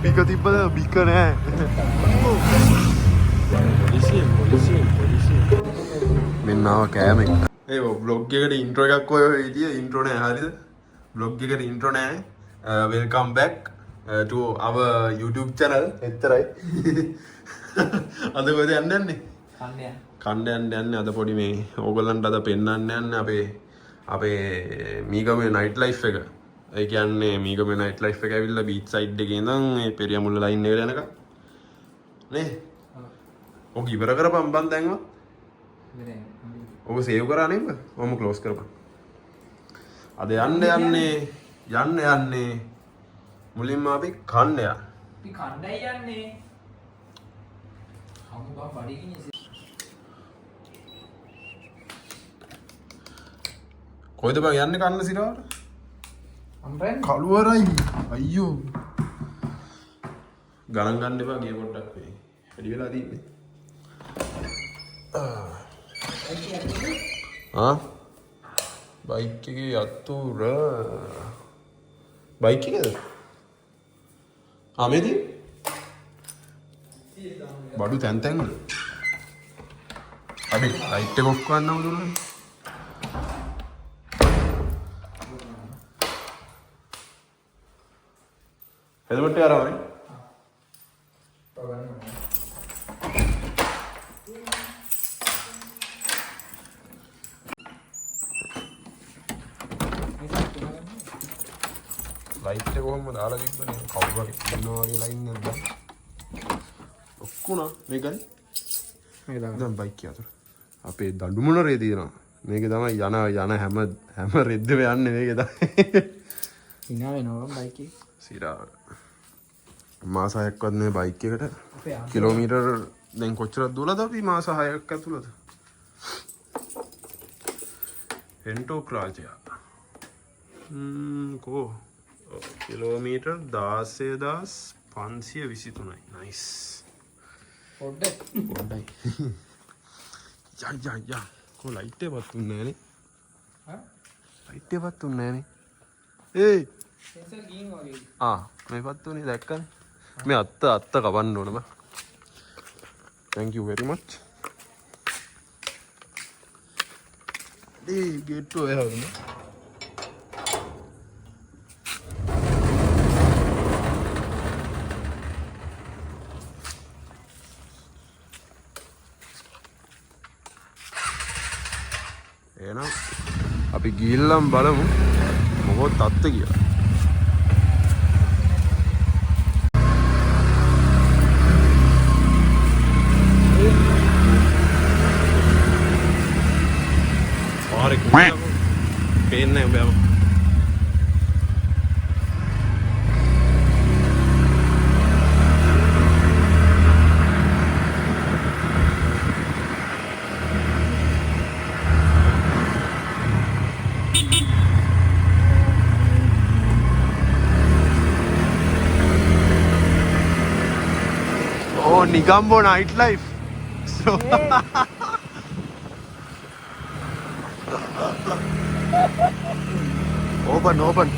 බික තිබ්බද බික නෑ. පොලිසියෙන් මෙන්න ආව කෑම එක. ඒ බ්ලොග් එකට ඉන්ට්‍රෝ එකක් ඔය විදිය ඉන්ට්‍රෝ නෑ හරියද? බ්ලොග් එකට ඉන්ට්‍රෝ නෑ. Welcome back to our YouTube channel. එච්චරයි. අද කොහෙද යන්නේ? කණ්ඩ යන්නේ අද පොඩි මේ ඕගොල්ලන්ට අද පෙන්වන්න යන්නේ අපේ මීගමේ නයිට් ලයිෆ් එක. ඒ කියන්නේ මීගමේ නයිට් ලයිෆ් එක ඇවිල්ලා බීච් සයිඩ් එකේ ඉඳන් මේ පෙරියමුල්ල ලයින් එකට යනකම් නේ. ඔක ඉවර කරපම් බන් දැන්වත්. ඔක සේව් කරා නේද? ඔම ක්ලෝස් කරපන්. අද යන්නේ මුලින්ම අපි කණ්ඩ යන්න. අපි කණ්ඩයි යන්නේ. හමු බම් බඩගිනි. කොයිද බං යන්නේ කන්න සිරාවට? අම්බෙන් කළුවරයි. අයියෝ. ගණන් ගන්න එපා ගිය පොඩ්ඩක් මේ. වැඩි වෙලා තින්නේ. බයික් එකේ යතුර. බයික් එකේද? මේදී? බඩු තැන් වල. අපි ලයිට් එක ඔෆ් කරන්නම දුන්නා. हेलमेट आ रहा है लाइट को हम दाला दिखने कवर इन्नो वाली लाइन नंदा ඔක්කුණා මේකනේ දැන් බයික් එක අතර අපේ දඬුමන රේ දිනවා මේක තමයි යන හැම රෙද්දම යන්නේ මේක තමයි ඉනා වෙනවා බයික් එක සිරාව මාස 6ක්වත් නේ බයික් එකට කිලෝමීටර් දැන් කොච්චරද දුවලාද අපි මාස 6ක් ඇතුළත හෙන්ටෝ ක්‍රාජයා කෝ කිලෝමීටර් 16523යි නයිස් පොඩ්ඩයි යා කෝ ලයිට් එකවත් උන්නේ නෑනේ ලයිට් එකවත් උන්නේ නෑනේ ඒ සෙන්සර් ගින් වගේ මේ පත්තුනේ දැක්කනේ මේ අත්ත කවන්න ඕන බා thank you very much දී ගේට් එක එහවනේ එහෙනම් අපි ගිහිල්ලම් බලමු මොකද අත්ත කියලා පේන්නේ නැහැ ඔබ Nigambo nightlife. So open.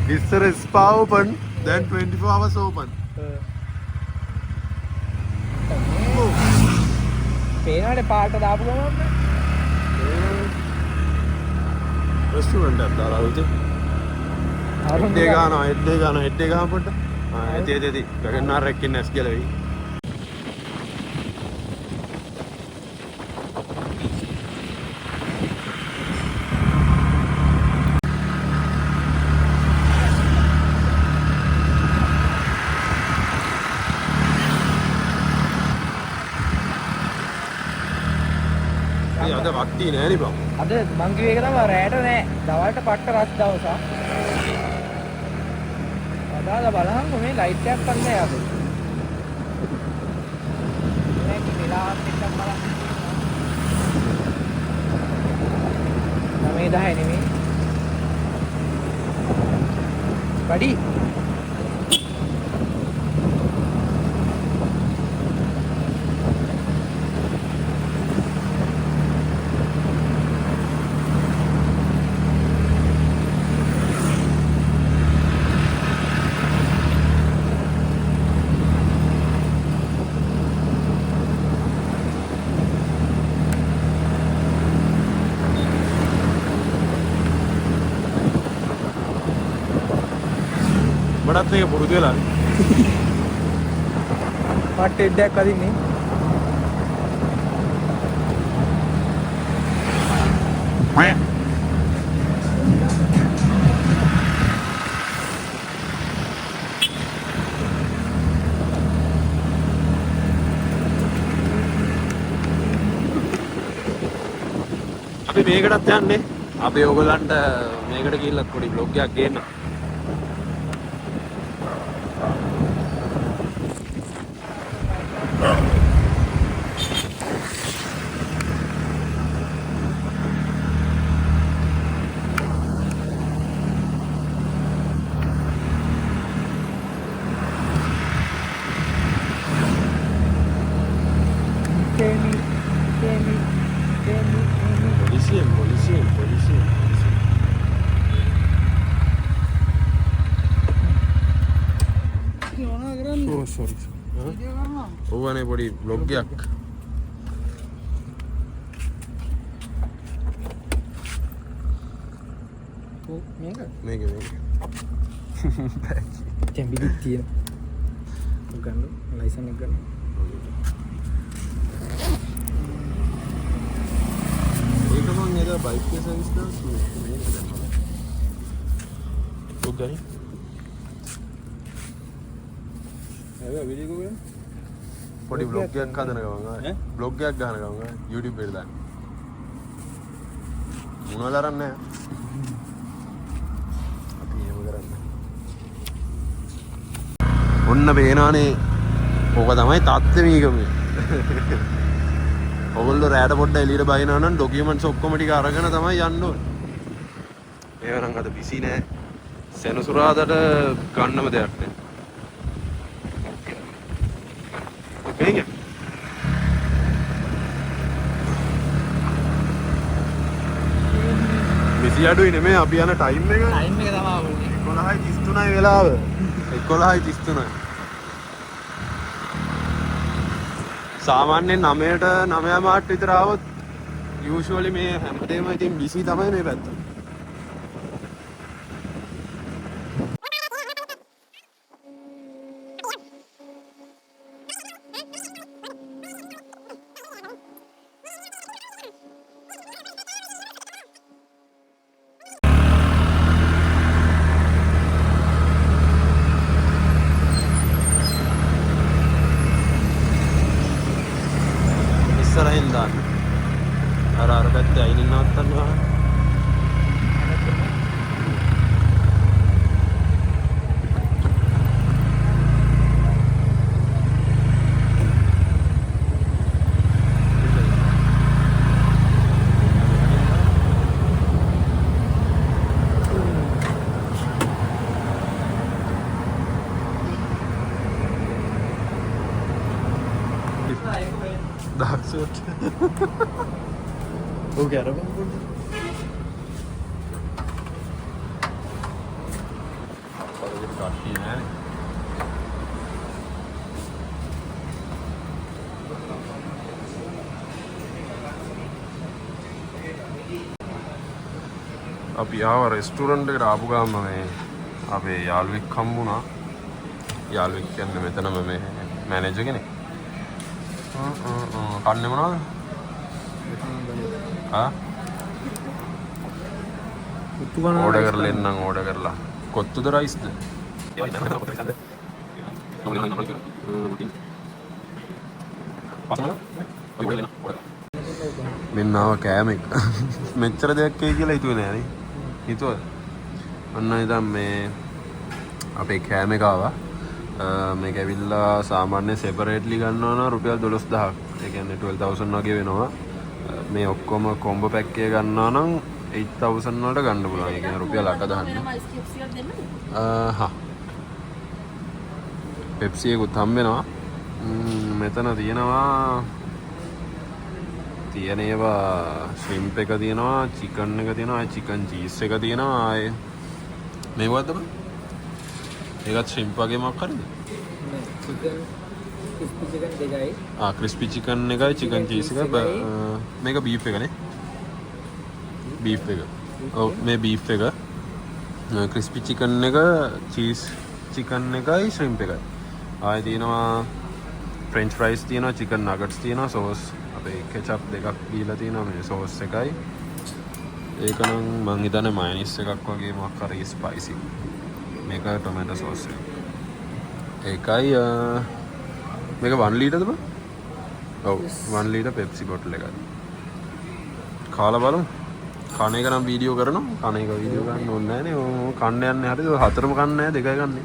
It's a spa open, then 24 hours open. පේනවනේ පාට දාපු ගමන් රෙස්ටුරන්ට් එකක් දාලා උදේ. හෙඩ් එක ගන්නවා පොඩ්ඩක්. ඇති ගගන්නාර රැක්කින් නැස් කියලා වෙයි. අද වට්ටි නෑ නේ බං. අද මං කිව්ව එක තමයි රැට නෑ. දවල්ට පට්ට රස් දවසක්. අදාලා බලහන් මේ ලයිට් එකක් ගන්න යාද. මේක වෙලාවක් එක්ක බලන්න. 9:10 නෙමෙයි. බඩි උඹටත් මේක පුරුදු වෙලා මට ටෙඩ්ඩක් අදින්නේ. අපි මේකටත් යන්නේ. අපි ඕගොල්ලන්ට මේකට ගිහිල්ලා පොඩි බ්ලොග් එකක් ගේන්න. Polisi. Oh, sorry. ඕවනේ පොඩි බ්ලොග් එකක්. මේක. දැන් බිලිත් තියෙනවා. ගන්න ලයිසන් එක ගන්න. ඒක මම එදා බයික් එක සර්විස් කරලා මේක දැම්මා. ඔක් ගනි. හැබැයි වීඩියෝ එක පොඩි බ්ලොග් එකක් හදන ගමන් ආයේ බ්ලොග් එකක් ගන්න ගමන් ආයේ YouTube එකට දාන්න. මොනවද අරන්නේ? අපි එහෙම කරන්නේ. ඔන්න පේනවනේ. ඕක තමයි තාත්තමීකම. ඔයගොල්ලෝ රැට පොඩ්ඩක් එළියට බහිනවා නම් ඩොකියුමන්ට්ස් ඔක්කොම ටික අරගෙන තමයි යන්න ඕනේ. මේව නම් අද බිසි නෑ. සෙනසුරාදාට ගන්නම දෙයක් නෑ. මේක බිසි අඩුයි නෙමෙයි අපි යන ටයිම් එක. ටයිම් එක තමයි 11:33යි වෙලාව. 11:33යි. සාමාන්‍යයෙන් 9ට 9 මාට විතර આવොත් යූෂුවලි මේ හැමදේම ඉතින් බිසි තමයි මේ පැත්ත. ඉස්සරහින් දාන්න. අර පැත්තේ අයිනින් නවත්තනවා. දාක්සොත් ඕක අරපන් පොඩ්ඩක්. අපරේ කට්ටිය නෑනේ. අපි ආව රෙස්ටුරන්ට් එකට ආපු ගාම මේ අපේ යාළුවෙක් හම්බුණා. යාළුවෙක් කියන්නේ මෙතනම මේ මැනේජර් කෙනෙක්. කන්නේ මොනවද? ඕඩර් කරලා එන්නම් ඕඩර් කරලා. කොත්තුද රයිස්ද? මෙන්න ආව කෑම එක. මෙච්චර දෙයක් එයි කියලා හිතුවේ නෑනේ. හිතුවද? අන්න ඉතින් මේ අපේ කෑම එක ආවා. මේක ඇවිල්ලා සාමාන්‍ය සෙපරේට්ලි ගන්නවා නම් රුපියල් 12000ක්. ඒ කියන්නේ 12000 වගේ වෙනවා. මේ ඔක්කොම කොම්බෝ පැක් එක ගන්නවා නම් 8000 වලට ගන්න පුළුවන්. ඒ කියන්නේ රුපියල් 8000. හා. පෙප්සි එකකුත් හම්බ වෙනවා. මෙතන තියෙන ඒවා ශ්‍රිම්ප් එක තියෙනවා, චිකන් එක තියෙනවා, චිකන් චීස් එක තියෙනවා. ආයේ මේවද බං? ඒකත් ශ්‍රිම්ප් වගේ මොකක් හරිද? ක්‍රිස්පි චිකන් එකයි චිකන් චීස් එකයි. මේක බීෆ් එකනේ. බීෆ් එක. ඔව් මේ බීෆ් එක. ක්‍රිස්පි චිකන් එක චීස් චිකන් එකයි ශ්‍රිම්ප් එකයි. ආයෙ තියෙනවා ෆ්‍රෙන්ච් ෆ්‍රයිස් තියෙනවා, චිකන් නගට්ස් තියෙනවා, සෝස් අපේ කෙචප් දෙකක් දීලා තියෙනවා මේ සෝස් එකයි. ඒක නම් මං හිතන්නේ මයොනයිස් එකක් වගේ මොකක් හරි ස්පයිසි. මේක ටොමැටෝ සෝස් එක. ඒකයි මේක 1 ලීටරද බං? ඔව් 1 ලීටර් පෙප්සි බොටල් එකයි. කාලා බලමු. කණ එක නම් වීඩියෝ කරනවා. කණ එක වීඩියෝ ගන්න ඕනේ නැහැ නේ. කන්න යන්නේ හරිද? හතරම කන්නේ නැහැ, දෙකයි ගන්නෙ.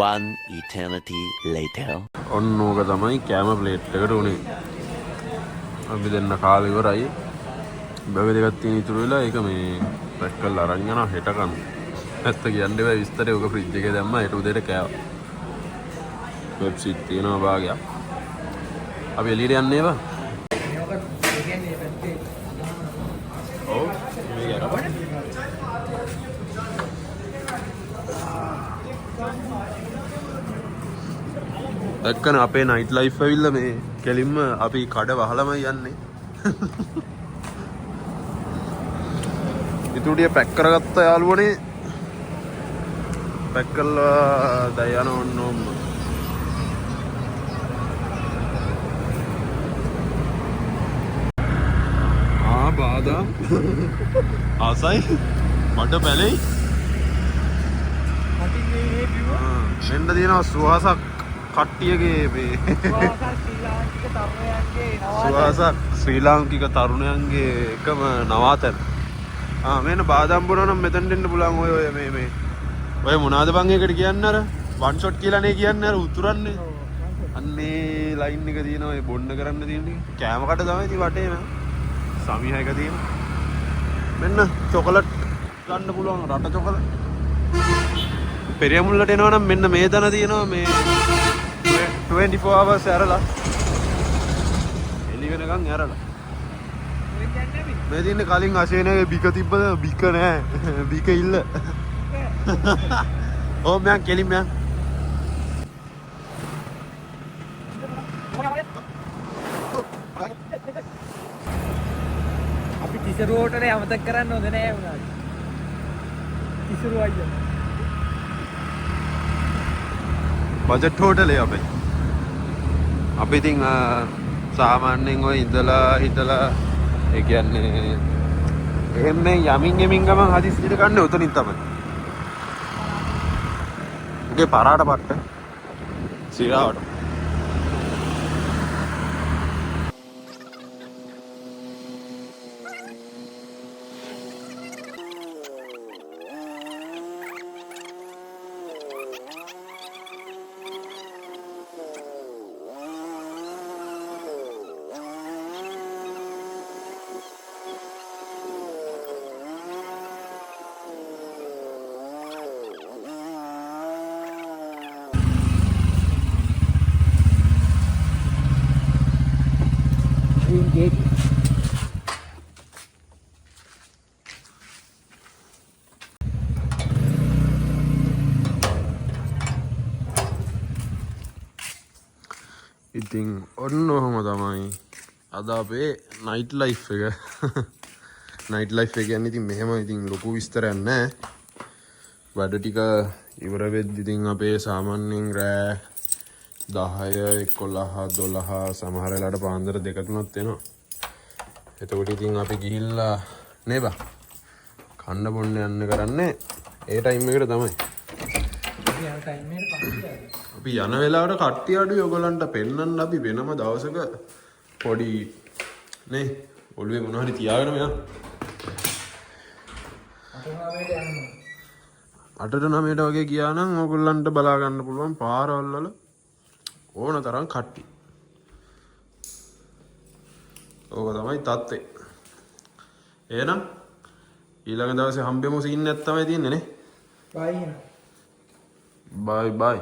One eternity later. ඔන්න ඕක තමයි කැම ප්ලේට් එකට උනේ. අපි දෙන්න කාලා ඉවරයි. බග දෙකක් තියෙන ඉතුරු වෙලා ඒක මේ පැක් කරලා අරන් යනවා හෙට කන්න. නැත්ත කියන්නේ බෑ විස්තරේ. ඔක ෆ්‍රිජ් එකේ දැම්මා හෙට උදේට කෑවා. පෙප්සි තියෙනවා භාගයක්. අපි එළියට යන්නේ බා. ඔව් මේ යරපන්. එක්කන අපේ නයිට් ලයිෆ් ඇවිල්ලා මේ කෙලින්ම අපි කඩ වහලමයි යන්නේ. ඉතුරුටිය පැක් කරගත්ත යාළුවනේ. පැක් කරලා දැන් යන ඕන්න බාදම් ආසයි මට පැලෙයි. මෙන්න තියෙනවා සුවාසක් කට්ටියගේ මේ සුවාසක් ශ්‍රී ලාංකික තරුණයන්ගේ එකම නවාතැන. මෙන්න බාදම් බොනවා නම් මෙතනට එන්න පුළුවන්. ඔය මොනවාද බං එකට කියන්නේ? අර වන් ෂොට් කියලානේ කියන්නේ. අර උතුරන්නේ අන්නේ ලයින් එක තියෙනවා. ඒ බොන්න කරන්න තියෙන්නේ කෑම කට තමයි ඉතින් වටේම සමීහයක තියෙන. මෙන්න චොකලට් ගන්න පුළුවන් රට චොකලට්. පෙරියමුල්ලට එනවා නම් මෙන්න මේ තැන තියෙනවා මේ 24 hours ඇරලා එළි වෙනකන් ඇරලා. මේ තියෙන්නේ කලින් අශේනගේ බික තිබ්බද? බික නෑ. බික ඉල්ල. ඕ මම කෙලින් මම අපි තිසරු හෝටලේ අමතක කරන්න හොඳ නෑ වුණා. තිසරු අයියා. බජට් හෝටලේ අපේ. අපි ඉතින් සාමාන්‍යයෙන් ඔය ඉඳලා ඒ කියන්නේ එහෙම යමින් ගමන් හදිස්සියට ගන්න උතනින් තමයි. උගේ පරාට පට්ට සිරාවට. Gate. ඉතින් ඔන්න ඔහොම තමයි අද අපේ නයිට් ලයිෆ් එක. නයිට් ලයිෆ් එක කියන්නේ ඉතින් මෙහෙම ඉතින් ලොකු විස්තරයක් නැහැ. වැඩ ටික ඉවර වෙද්දි ඉතින් අපේ සාමාන්‍යයෙන් රෑ 10 11 12 සමහර වෙලාවට පාන්දර 2-3ක් වෙනවා. එතකොට ඉතින් අපි ගිහිල්ලා නේ බා කන්න බොන්න යන්න කරන්නේ ඒ ටයිම් එකට තමයි. අපි යන වෙලාවට කට්ටිය අඩුයි. ඔයගලන්ට පෙන්නන්න අපි වෙනම දවසක පොඩි නේ ඔළුවේ මොනවා හරි තියාගෙන මෙයා 8-9ට වගේ ගියා නම් ඔයගලන්ට බලා ගන්න පුළුවන් පාරවල් වල ඕන තරම් කට්ටිය. ඕක තමයි තත්ත්වේ. එහෙනම් ඊළඟ දවසේ හම්බෙමු සීන් එකක් තමයි තියෙන්නේ නේ. බයි. බයි බයි.